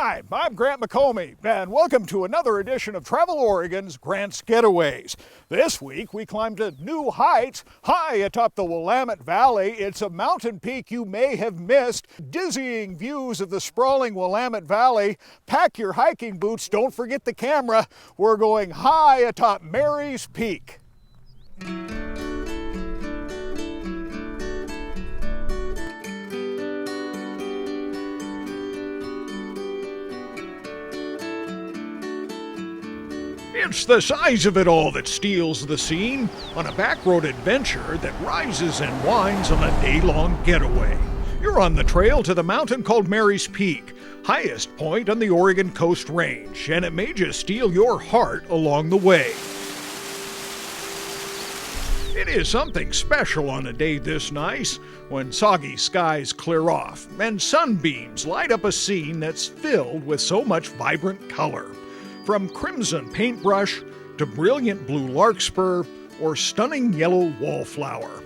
Hi, I'm Grant McComey, and welcome to another edition of Travel Oregon's Grant's Getaways. This week, we climbed to new heights high atop the Willamette Valley. It's a mountain peak you may have missed. Dizzying views of the sprawling Willamette Valley. Pack your hiking boots, don't forget the camera. We're going high atop Mary's Peak. It's the size of it all that steals the scene on a backroad adventure that rises and winds on a day-long getaway. You're on the trail to the mountain called Mary's Peak, highest point on the Oregon Coast Range, and it may just steal your heart along the way. It is something special on a day this nice when soggy skies clear off and sunbeams light up a scene that's filled with so much vibrant color. From crimson paintbrush to brilliant blue larkspur or stunning yellow wallflower.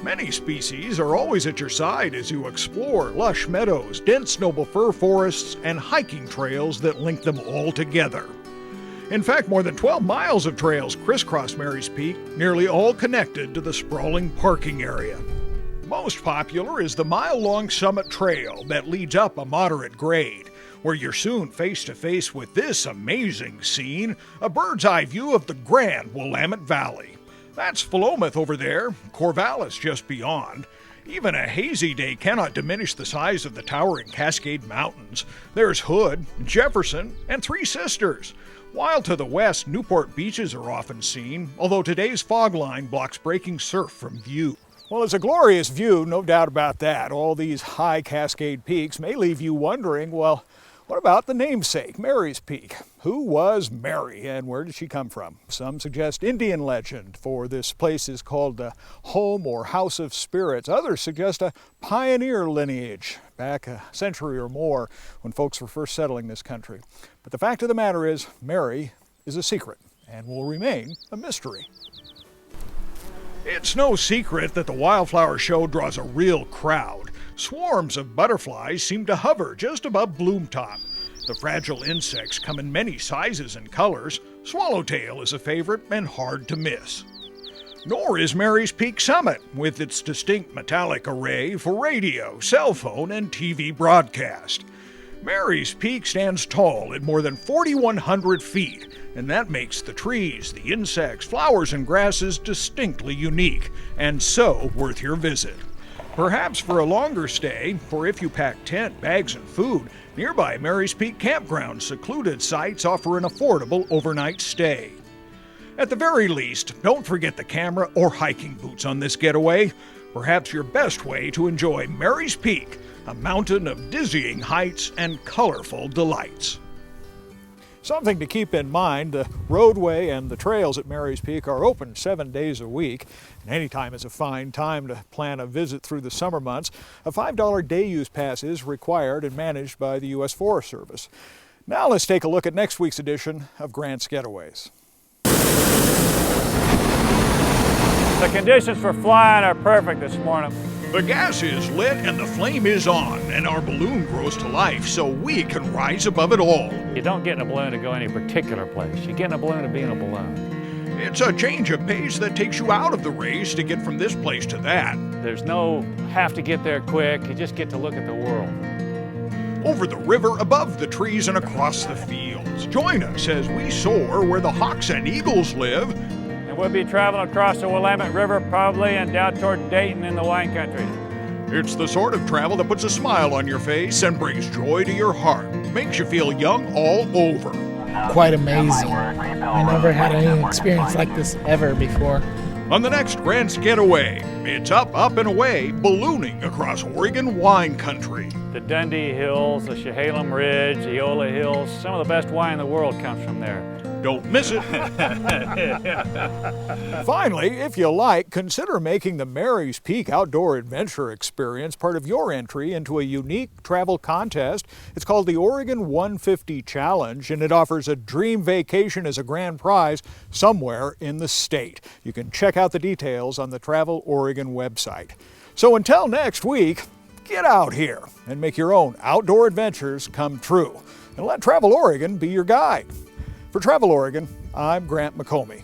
Many species are always at your side as you explore lush meadows, dense noble fir forests, and hiking trails that link them all together. In fact, more than 12 miles of trails crisscross Mary's Peak, nearly all connected to the sprawling parking area. Most popular is the mile-long summit trail that leads up a moderate grade, where you're soon face-to-face with this amazing scene, a bird's-eye view of the grand Willamette Valley. That's Philomath over there, Corvallis just beyond. Even a hazy day cannot diminish the size of the towering Cascade Mountains. There's Hood, Jefferson, and Three Sisters. While to the west, Newport beaches are often seen, although today's fog line blocks breaking surf from view. Well, it's a glorious view, no doubt about that. All these high Cascade peaks may leave you wondering, well, what about the namesake, Mary's Peak? Who was Mary and where did she come from? Some suggest Indian legend, for this place is called a home or house of spirits. Others suggest a pioneer lineage back a century or more when folks were first settling this country. But the fact of the matter is, Mary is a secret and will remain a mystery. It's no secret that the wildflower show draws a real crowd. Swarms of butterflies seem to hover just above Bloomtop. The fragile insects come in many sizes and colors. Swallowtail is a favorite and hard to miss. Nor is Mary's Peak Summit, with its distinct metallic array for radio, cell phone, and TV broadcast. Mary's Peak stands tall at more than 4,100 feet, and that makes the trees, the insects, flowers, and grasses distinctly unique, and so worth your visit. Perhaps for a longer stay, for if you pack tent, bags, and food, nearby Mary's Peak Campground's secluded sites offer an affordable overnight stay. At the very least, don't forget the camera or hiking boots on this getaway. Perhaps your best way to enjoy Mary's Peak, a mountain of dizzying heights and colorful delights. Something to keep in mind, the roadway and the trails at Mary's Peak are open 7 days a week. And any time is a fine time to plan a visit through the summer months. A $5 day use pass is required and managed by the U.S. Forest Service. Now let's take a look at next week's edition of Grant's Getaways. The conditions for flying are perfect this morning. The gas is lit and the flame is on, and our balloon grows to life so we can rise above it all. You don't get in a balloon to go any particular place. You get in a balloon to be in a balloon. It's a change of pace that takes you out of the race to get from this place to that. There's no have to get there quick. You just get to look at the world. Over the river, above the trees, and across the fields. Join us as we soar where the hawks and eagles live. And we'll be traveling across the Willamette River probably and down toward Dayton in the wine country. It's the sort of travel that puts a smile on your face and brings joy to your heart. Makes you feel young all over. Quite amazing. I never had any experience like this ever before. On the next Grant's Getaway, it's up, up, and away, ballooning across Oregon wine country. The Dundee Hills, the Chehalem Ridge, the Eola Hills, some of the best wine in the world comes from there. Don't miss it. Finally, if you like, consider making the Mary's Peak Outdoor Adventure Experience part of your entry into a unique travel contest. It's called the Oregon 150 Challenge, and it offers a dream vacation as a grand prize somewhere in the state. You can check out the details on the Travel Oregon website. So until next week, Get out here and make your own outdoor adventures come true. And let Travel Oregon be your guide. For Travel Oregon, I'm Grant McComey.